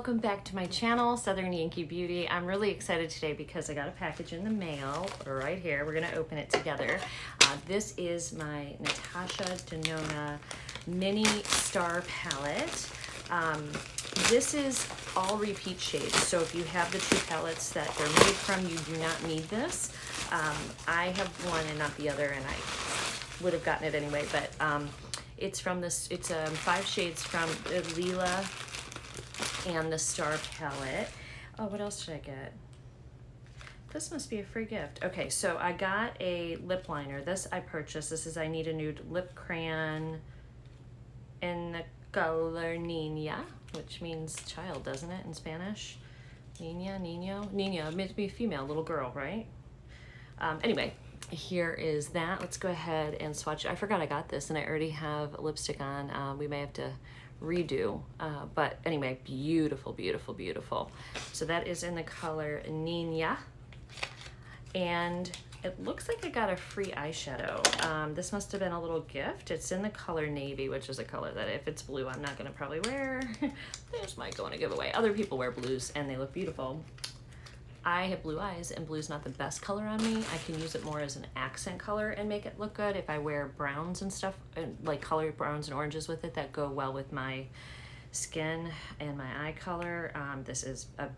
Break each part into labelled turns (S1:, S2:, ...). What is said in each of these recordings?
S1: welcome back to my channel, Southern Yankee Beauty. I'm really excited today because I got a package in the mail right here. We're gonna open it together. This is my Natasha Denona Mini Star Palette. This is all repeat shades, so if you have the two palettes that they're made from, you do not need this. I have one and not the other, and I would have gotten it anyway, but it's from this, it's 5 shades from Lila and the Star Palette. Oh, what else did I get? This must be a free gift. Okay, so I got a lip liner. This I purchased. This is I Need a Nude Lip Crayon in the color Niña, which means child, doesn't it, in Spanish? Niña, niño? Niña, it meant to be a female, little girl, right? Anyway, here is that. Let's go ahead and swatch. I forgot I got this and I already have lipstick on. We may have to redo, but anyway, beautiful, beautiful, beautiful. So that is in the color Niña, and it looks like I got a free eyeshadow. This must have been a little gift. It's in the color navy, which is a color that if it's blue, I'm not gonna probably wear. This might go in a giveaway. Other people wear blues and they look beautiful. I have blue eyes and blue's not the best color on me. I can use it more as an accent color and make it look good. If I wear browns and stuff, like colored browns and oranges with it that go well with my skin and my eye color. This is a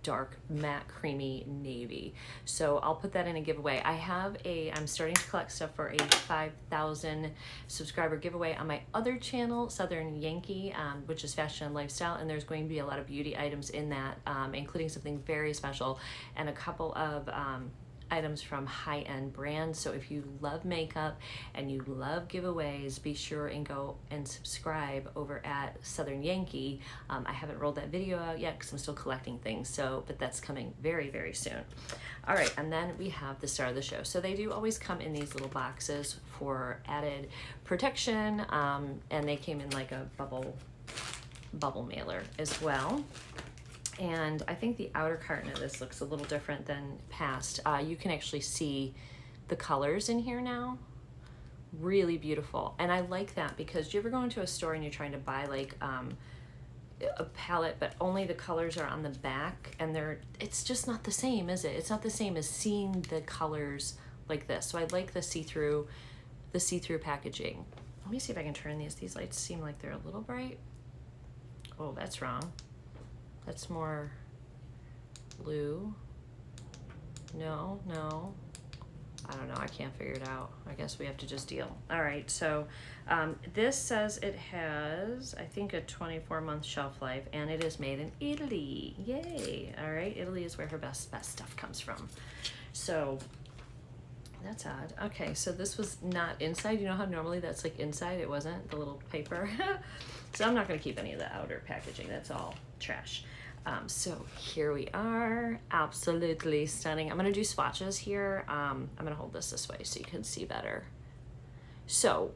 S1: dark matte creamy navy, so I'll put that in a giveaway. I'm starting to collect stuff for a 5,000 subscriber giveaway on my other channel, Southern Yankee, which is fashion and lifestyle, and there's going to be a lot of beauty items in that, including something very special and a couple of items from high-end brands. So if you love makeup and you love giveaways, be sure and go and subscribe over at Southern Yankee. I haven't rolled that video out yet because I'm still collecting things, but that's coming very, very soon. All right, and then we have the star of the show. So they do always come in these little boxes for added protection, and they came in like a bubble mailer as well. And I think the outer carton of this looks a little different than past. You can actually see the colors in here now. Really beautiful. And I like that because you ever go into a store and you're trying to buy like a palette, but only the colors are on the back, and it's just not the same, is it? It's not the same as seeing the colors like this. So I like the see-through packaging. Let me see if I can turn these. These lights seem like they're a little bright. Oh, that's wrong. That's more blue. No. I don't know, I can't figure it out. I guess we have to just deal. All right, so this says it has, I think, a 24-month shelf life, and it is made in Italy. Yay. All right, Italy is where her best stuff comes from. So that's odd. Okay, so this was not inside. You know how normally that's like inside? It wasn't, the little paper. So I'm not gonna keep any of the outer packaging. That's all trash. So here we are, absolutely stunning. I'm gonna do swatches here. I'm gonna hold this way so you can see better. So,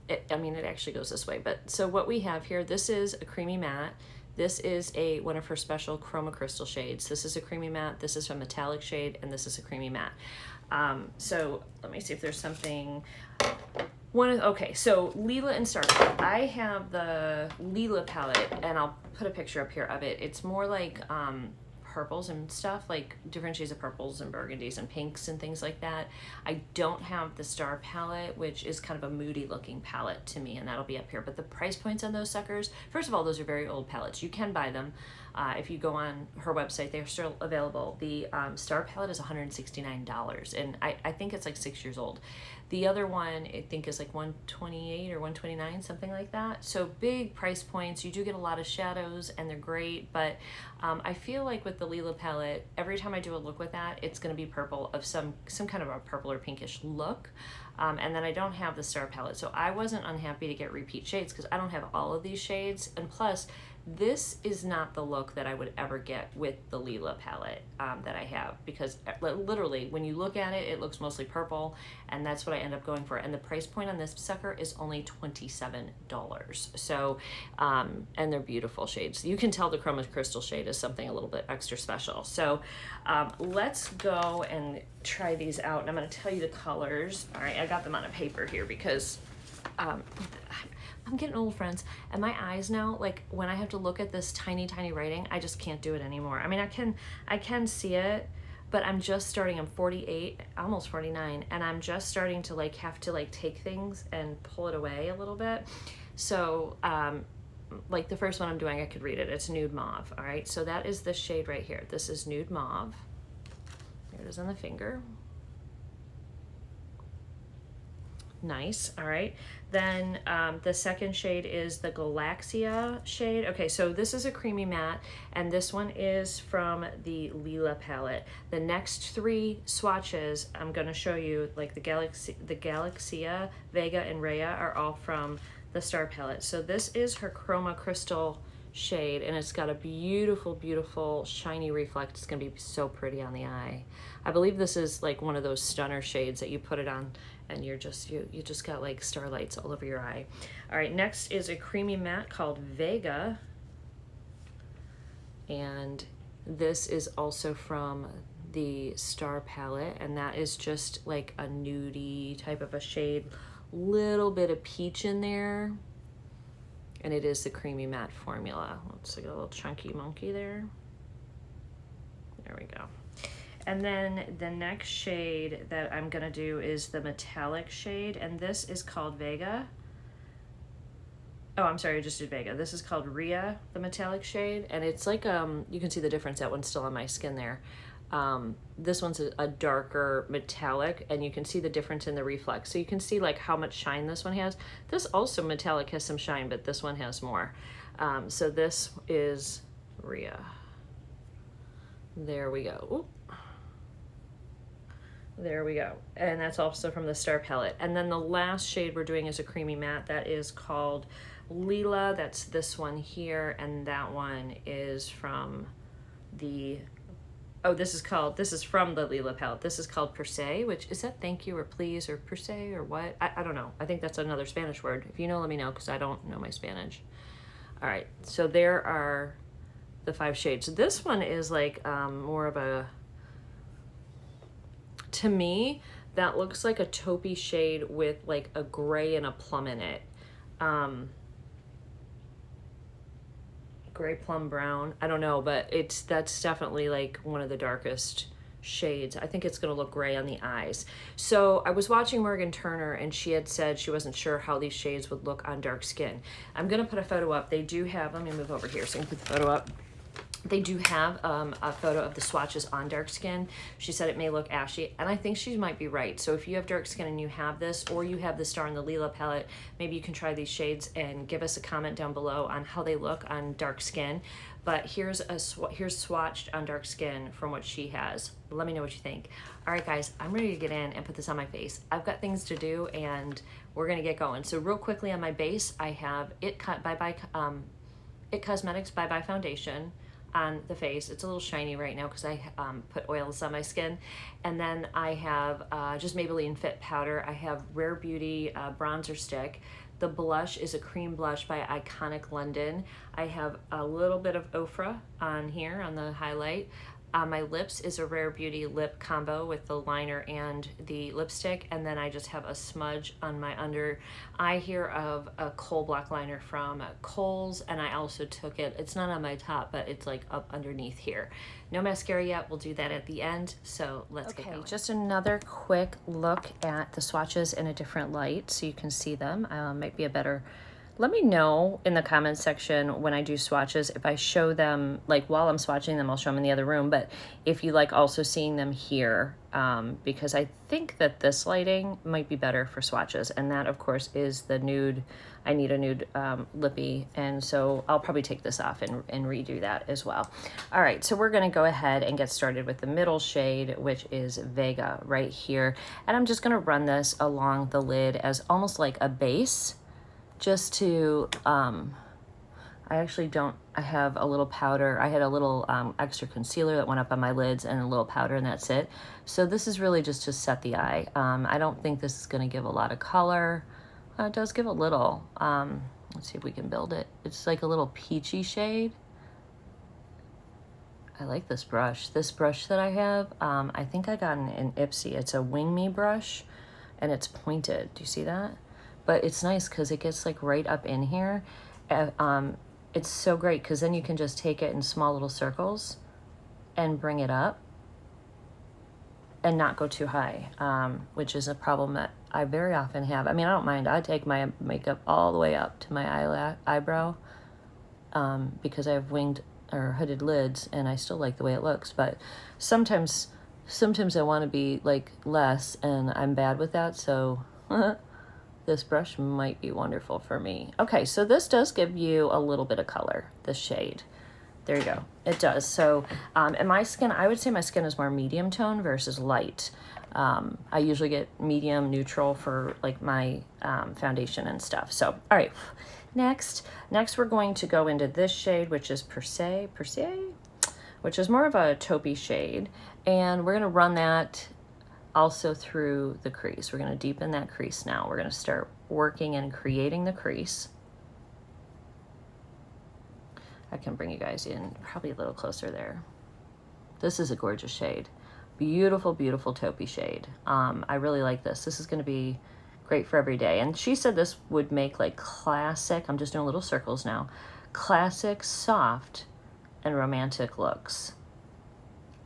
S1: it actually goes this way, but so what we have here, this is a creamy matte. This is one of her special chroma crystal shades. This is a creamy matte, this is a metallic shade, and this is a creamy matte. So let me see if there's something. Okay, so Lila and Star Palette. I have the Lila palette, and I'll put a picture up here of it. It's more like purples and stuff, like different shades of purples and burgundies and pinks and things like that. I don't have the Star Palette, which is kind of a moody looking palette to me, and that'll be up here. But the price points on those suckers, first of all, those are very old palettes. You can buy them. If you go on her website, they're still available. The Star Palette is $169, and I think it's like 6 years old. The other one, I think, is like $128 or $129, something like that. So big price points. You do get a lot of shadows, and they're great, but I feel like with the Lila palette, every time I do a look with that, it's gonna be purple of some kind of a purple or pinkish look. And then I don't have the Star Palette, so I wasn't unhappy to get repeat shades because I don't have all of these shades, and plus, this is not the look that I would ever get with the Lila palette that I have, because literally when you look at it, it looks mostly purple, and that's what I end up going for. And the price point on this sucker is only $27. So, and they're beautiful shades. You can tell the chroma crystal shade is something a little bit extra special. So let's go and try these out, and I'm going to tell you the colors. All right, I got them on a paper here because I'm getting old, friends, and my eyes now, like when I have to look at this tiny, tiny writing, I just can't do it anymore. I mean, I can see it, but I'm just starting. I'm 48, almost 49, and I'm just starting to like have to like take things and pull it away a little bit. So, like the first one I'm doing, I could read it. It's Nude Mauve. All right, so that is this shade right here. This is Nude Mauve. There it is on the finger. Nice. All right, then the second shade is the Galaxia shade. Okay, so this is a creamy matte, and this one is from the Lila palette. The next three swatches I'm going to show you, like the Galaxia, Vega, and Rhea, are all from the Star palette. So this is her Chroma Crystal shade, and it's got a beautiful, beautiful shiny reflect. It's going to be so pretty on the eye. I believe this is like one of those stunner shades that you put it on and you're just you just got like starlights all over your eye. All right, next is a creamy matte called Vega, and this is also from the Star palette, and that is just like a nudie type of a shade, little bit of peach in there, and it is the creamy matte formula. Let's like a little chunky monkey there. There we go. And then the next shade that I'm gonna do is the metallic shade, and this is called Vega. Oh, I'm sorry, I just did Vega. This is called Rhea, the metallic shade, and it's like, you can see the difference. That one's still on my skin there. This one's a darker metallic, and you can see the difference in the reflex. So you can see like how much shine this one has. This also metallic has some shine, but this one has more. So this is Rhea. There we go. Ooh. There we go. And that's also from the Star palette. And then the last shade we're doing is a creamy matte that is called Lila. That's this one here, and that one is from the, oh, this is from the Lila palette. This is called Per Se, which is that thank you or please or per se or what? I don't know. I think that's another Spanish word. If you know, let me know, because I don't know my Spanish. All right, so there are the 5 shades. This one is like more of a, to me, that looks like a taupey shade with like a gray and a plum in it. Gray plum brown. I don't know, but that's definitely like one of the darkest shades. I think it's gonna look gray on the eyes. So I was watching Morgan Turner, and she had said she wasn't sure how these shades would look on dark skin. I'm gonna put a photo up. They do have, let me move over here so I can put the photo up. They do have a photo of the swatches on dark skin. She said it may look ashy, and I think she might be right. So if you have dark skin and you have this, or you have the Star and the Lila palette, maybe you can try these shades and give us a comment down below on how they look on dark skin. But here's swatched on dark skin from what she has. Let me know what you think. All right, guys, I'm ready to get in and put this on my face. I've got things to do, and we're gonna get going. So real quickly on my base, I have It Cosmetics Bye Bye Foundation on the face. It's a little shiny right now because I put oils on my skin. And then I have just Maybelline Fit Powder. I have Rare Beauty bronzer stick. The blush is a cream blush by Iconic London. I have a little bit of Ofra on here on the highlight. My lips is a Rare Beauty lip combo with the liner and the lipstick, and then I just have a smudge on my under eye here of a Kohl black liner from Kohl's, and I also took it, it's not on my top, but it's like up underneath here. No mascara yet, we'll do that at the end, so let's get going. Just another quick look at the swatches in a different light so you can see them. Might be a better, let me know in the comments section when I do swatches, if I show them, like while I'm swatching them, I'll show them in the other room, but if you like also seeing them here, because I think that this lighting might be better for swatches, and that of course is the nude. I need a nude lippy, and so I'll probably take this off and redo that as well. All right, so we're gonna go ahead and get started with the middle shade, which is Vega right here, and I'm just gonna run this along the lid as almost like a base, just to, I have a little powder. I had a little extra concealer that went up on my lids and a little powder, and that's it. So this is really just to set the eye. I don't think this is gonna give a lot of color. It does give a little. Let's see if we can build it. It's like a little peachy shade. I like this brush. This brush that I have, I think I got in Ipsy. It's a Wing Me brush, and it's pointed. Do you see that? but it's nice because it gets like right up in here. It's so great because then you can just take it in small little circles and bring it up and not go too high, which is a problem that I very often have. I mean, I don't mind. I take my makeup all the way up to my eyebrow because I have winged or hooded lids and I still like the way it looks. But sometimes I want to be like less, and I'm bad with that. So this brush might be wonderful for me. Okay, so this does give you a little bit of color, this shade. There you go. It does. So, and my skin, I would say my skin is more medium tone versus light. I usually get medium neutral for like my foundation and stuff. So, all right, next we're going to go into this shade, which is Per Se, which is more of a taupey shade. And we're going to run that also through the crease. We're going to deepen that crease now. We're going to start working and creating the crease. I can bring you guys in probably a little closer there. This is a gorgeous shade. Beautiful, beautiful taupey shade. I really like this. This is going to be great for every day. And she said this would make like classic, I'm just doing little circles now, classic, soft, and romantic looks.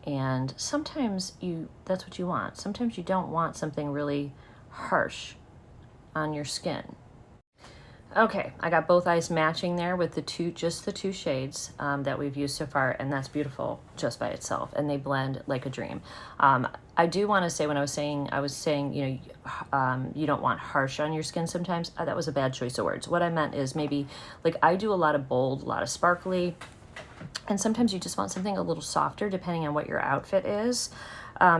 S1: And sometimes that's what you want. Sometimes you don't want something really harsh on your skin. Okay, I got both eyes matching there with just the two shades that we've used so far, and that's beautiful just by itself, and they blend like a dream. I do want to say, when I was saying, you know, you don't want harsh on your skin sometimes. That was a bad choice of words. What I meant is maybe, like, I do a lot of bold, a lot of sparkly, and sometimes you just want something a little softer depending on what your outfit is.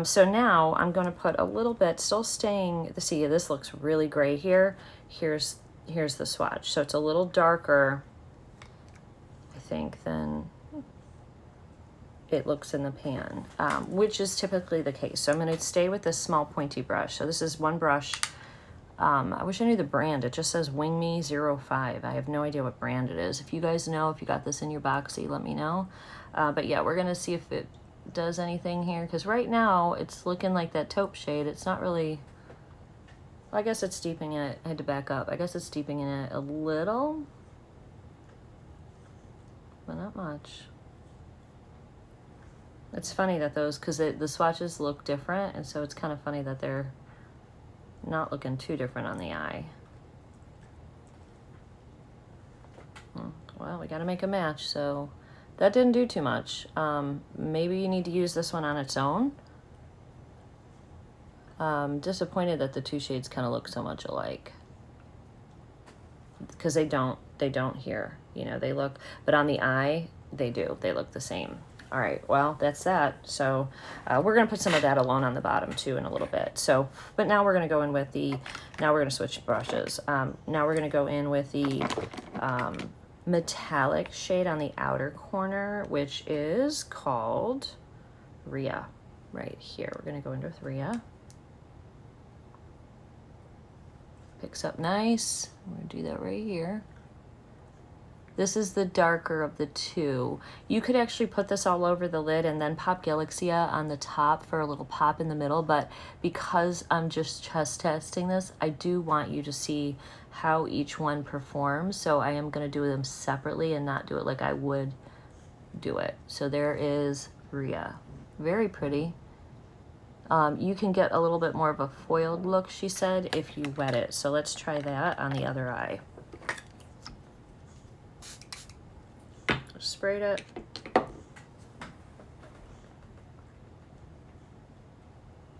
S1: So now I'm going to put a little bit, still staying, see, this looks really gray here. Here's the swatch. So it's a little darker, I think, than it looks in the pan, which is typically the case. So I'm going to stay with this small pointy brush. So this is one brush. I wish I knew the brand. It just says Wing Me 05. I have no idea what brand it is. If you guys know, if you got this in your boxy, let me know. But yeah, we're going to see if it does anything here, because right now it's looking like that taupe shade. It's not really... I guess it's deepening it. I had to back up. I guess it's deepening it a little, but not much. It's funny that those, because the swatches look different, and so it's kind of funny that they're not looking too different on the eye. Well, we got to make a match, so that didn't do too much. Maybe you need to use this one on its own. Disappointed that the two shades kind of look so much alike, because they don't here, you know, they look, but on the eye they look the same. All right, well, that's that. So we're gonna put some of that alone on the bottom too in a little bit. So, but now we're gonna go in with now we're gonna switch brushes. Now we're gonna go in with the metallic shade on the outer corner, which is called Rhea. Right here, we're gonna go into with Rhea. Picks up nice. I'm going to do that right here. This is the darker of the two. You could actually put this all over the lid and then pop Galaxia on the top for a little pop in the middle, but because I'm just testing this, I do want you to see how each one performs, so I am going to do them separately and not do it like I would do it. So there is Rhea. Very pretty. You can get a little bit more of a foiled look, she said, if you wet it. So let's try that on the other eye. Sprayed it.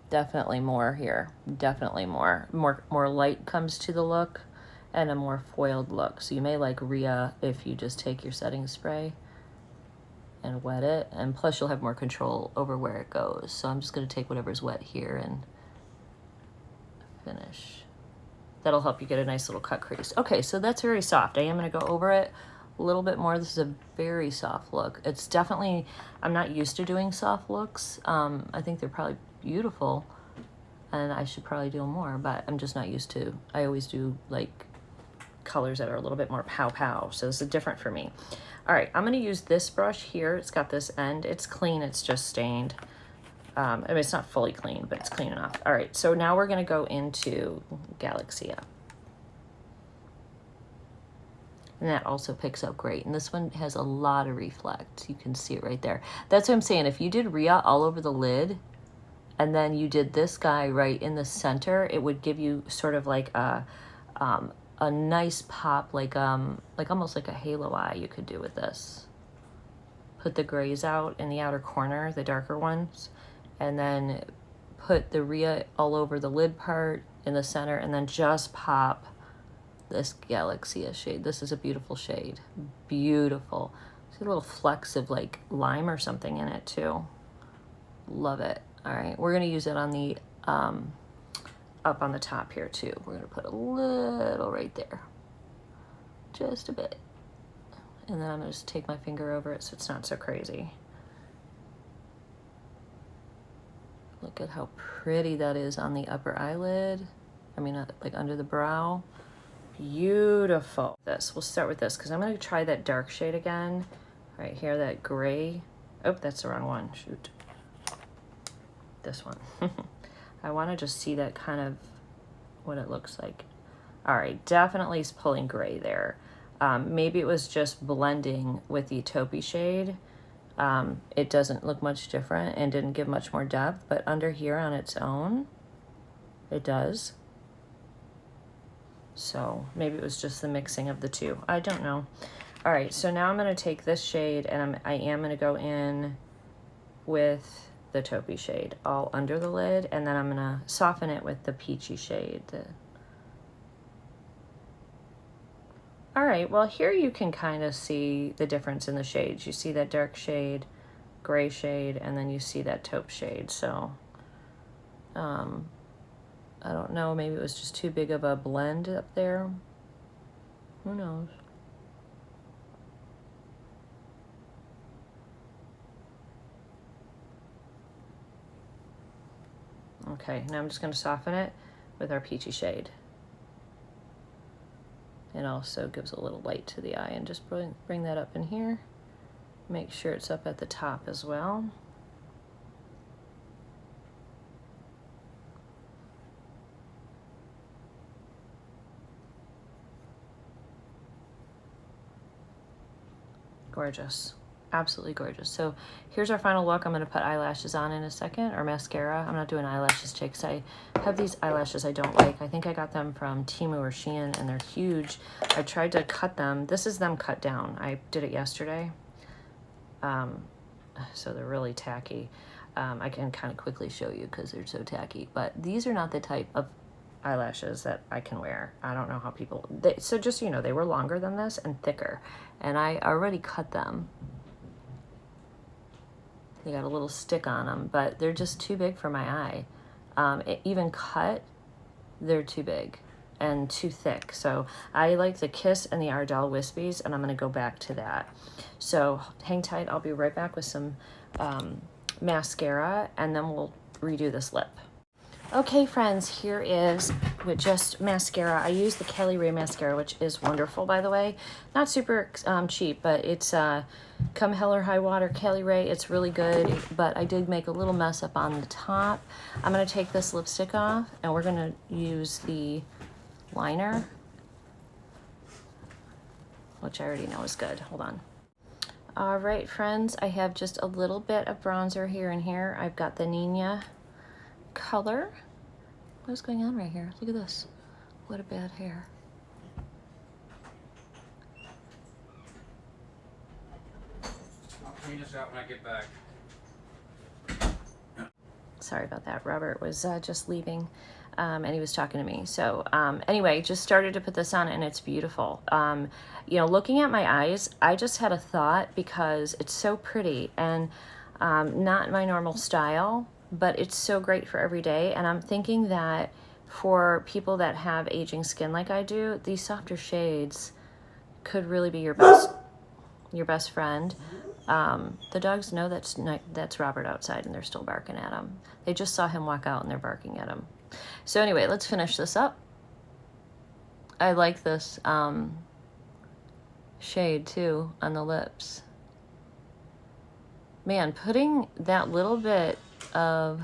S1: Definitely more here. Definitely more light comes to the look and a more foiled look. So you may like Rhea if you just take your setting spray and wet it, and plus you'll have more control over where it goes. So I'm just going to take whatever's wet here and finish. That'll help you get a nice little cut crease. Okay, so that's very soft. I am going to go over it a little bit more. This is a very soft look. It's definitely, I'm not used to doing soft looks. I think they're probably beautiful and I should probably do them more, but I'm just not used to. I always do like colors that are a little bit more pow. So this is different for me. All right, I'm going to use this brush here. It's got this end. It's clean. It's just stained. I mean, it's not fully clean, but it's clean enough. All right, so now we're going to go into Galaxia. and that also picks up great. And this one has a lot of reflect. You can see it right there. That's what I'm saying. If you did Rhea all over the lid, and then you did this guy right in the center, it would give you sort of like a nice pop, like almost like a halo eye you could do with this. Put the grays out in the outer corner, the darker ones, and then put the Rhea all over the lid part in the center, and then just pop this Galaxia shade. This is a beautiful shade. Beautiful. See a little flecks of like lime or something in it too. Love it. All right, we're gonna use it on the up on the top here too. We're gonna put a little right there, just a bit. And then I'm gonna just take my finger over it so it's not so crazy. Look at how pretty that is on the upper eyelid. I mean, like under the brow. Beautiful. We'll start with this because I'm gonna try that dark shade again. Right here, that gray. Oh, that's the wrong one, shoot. This one. I wanna just see that kind of what it looks like. All right, definitely is pulling gray there. Maybe it was just blending with the taupey shade. It doesn't look much different and didn't give much more depth, but under here on its own, it does. So maybe it was just the mixing of the two. I don't know. All right, so now I'm gonna take this shade and I am gonna go in with the taupey shade all under the lid, and then I'm gonna soften it with the peachy shade. All right, well here you can kind of see the difference in the shades. You see that dark shade, gray shade, and then you see that taupe shade. So I don't know, maybe it was just too big of a blend up there. Who knows? Okay, now I'm just gonna soften it with our peachy shade. It also gives a little light to the eye, and just bring that up in here. Make sure it's up at the top as well. Gorgeous. Absolutely gorgeous. So here's our final look. I'm going to put eyelashes on in a second, or mascara. I'm not doing eyelashes today because I have these eyelashes I don't like. I think I got them from Temu or Shein, and they're huge. I tried to cut them. This is them cut down. I did it yesterday. So they're really tacky. I can kind of quickly show you because they're so tacky. But these are not the type of eyelashes that I can wear. I don't know how people... so just so you know, they were longer than this and thicker. And I already cut them. They got a little stick on them, but they're just too big for my eye. Even cut, they're too big and too thick. So I like the Kiss and the Ardell Wispies, and I'm gonna go back to that. So hang tight, I'll be right back with some mascara, and then we'll redo this lip. Okay friends, here is with just mascara. I use the Kelly Ray mascara, which is wonderful, by the way. Not super cheap, but it's come hell or high water Kelly Ray. It's really good, but I did make a little mess up on the top. I'm gonna take this lipstick off, and we're gonna use the liner, which I already know is good. Hold on. All right, friends, I have just a little bit of bronzer here and here. I've got the Nina color. What's going on right here? Look at this. What a bad hair.
S2: I'll clean this out when I get back.
S1: Sorry about that. Robert was just leaving, and he was talking to me. So anyway, just started to put this on, and it's beautiful. You know, looking at my eyes, I just had a thought because it's so pretty and not my normal style, but it's so great for every day. And I'm thinking that for people that have aging skin like I do, these softer shades could really be your best friend. The dogs know that's Robert outside, and they're still barking at him. They just saw him walk out and they're barking at him. So anyway, let's finish this up. I like this shade too on the lips. Man, putting that little bit of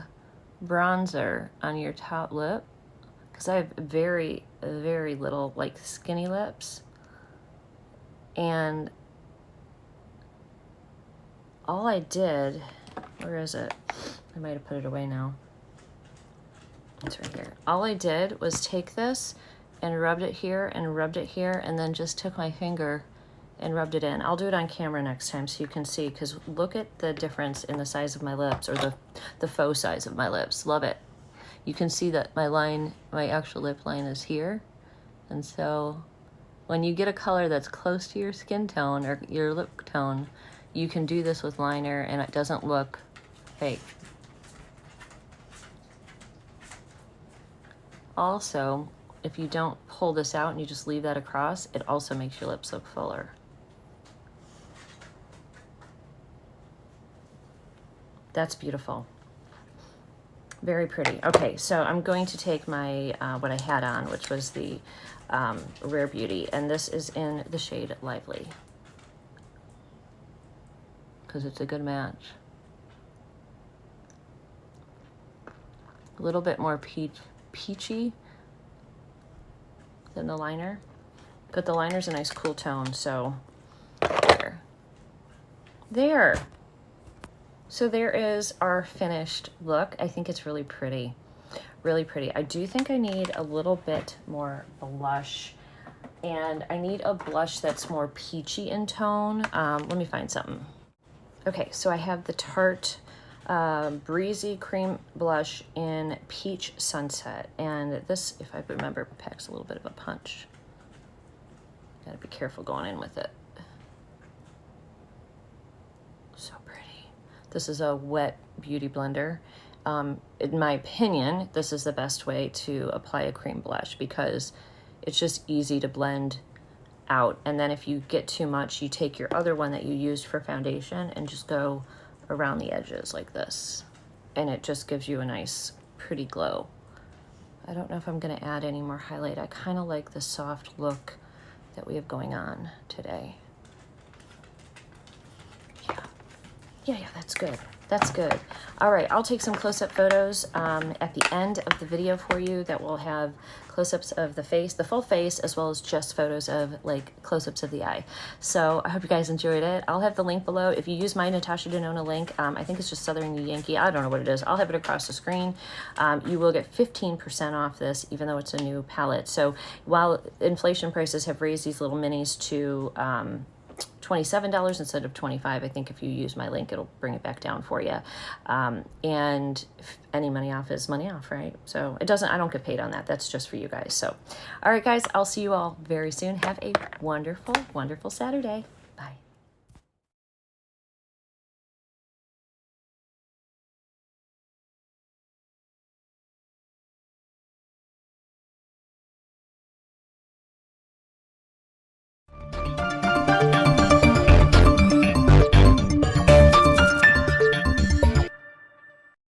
S1: bronzer on your top lip, because I have very, very little, like, skinny lips, And all I did, where is it? I might have put it away now. It's right here. All I did was take this and rubbed it here and rubbed it here, and then just took my finger and rubbed it in. I'll do it on camera next time so you can see, because look at the difference in the size of my lips, or the faux size of my lips. Love it. You can see that my line, my actual lip line is here. And so when you get a color that's close to your skin tone or your lip tone, you can do this with liner and it doesn't look fake. Also, if you don't pull this out and you just leave that across, it also makes your lips look fuller. That's beautiful. Very pretty. Okay, so I'm going to take my, what I had on, which was the Rare Beauty, and this is in the shade Lively, because it's a good match. A little bit more peachy than the liner, but the liner's a nice cool tone, so there. So there is our finished look. I think it's really pretty, really pretty. I do think I need a little bit more blush, and I need a blush that's more peachy in tone. Let me find something. Okay, so I have the Tarte Breezy Cream Blush in Peach Sunset, and this, if I remember, packs a little bit of a punch. Gotta be careful going in with it. So pretty. This is a wet beauty blender. In my opinion, this is the best way to apply a cream blush, because it's just easy to blend out. And then if you get too much, you take your other one that you used for foundation and just go around the edges like this. And it just gives you a nice, pretty glow. I don't know if I'm gonna add any more highlight. I kind of like the soft look that we have going on today. Yeah, that's good. That's good. All right, I'll take some close-up photos at the end of the video for you that will have close-ups of the face, the full face, as well as just photos of like close-ups of the eye. So I hope you guys enjoyed it. I'll have the link below. If you use my Natasha Denona link, I think it's just Southern Yankee. I don't know what it is. I'll have it across the screen. You will get 15% off this, even though it's a new palette. So while inflation prices have raised these little minis to $27 instead of $25. I think if you use my link, it'll bring it back down for you. And any money off is money off, right? So it doesn't, I don't get paid on that. That's just for you guys. So, all right, guys, I'll see you all very soon. Have a wonderful, wonderful Saturday. Bye.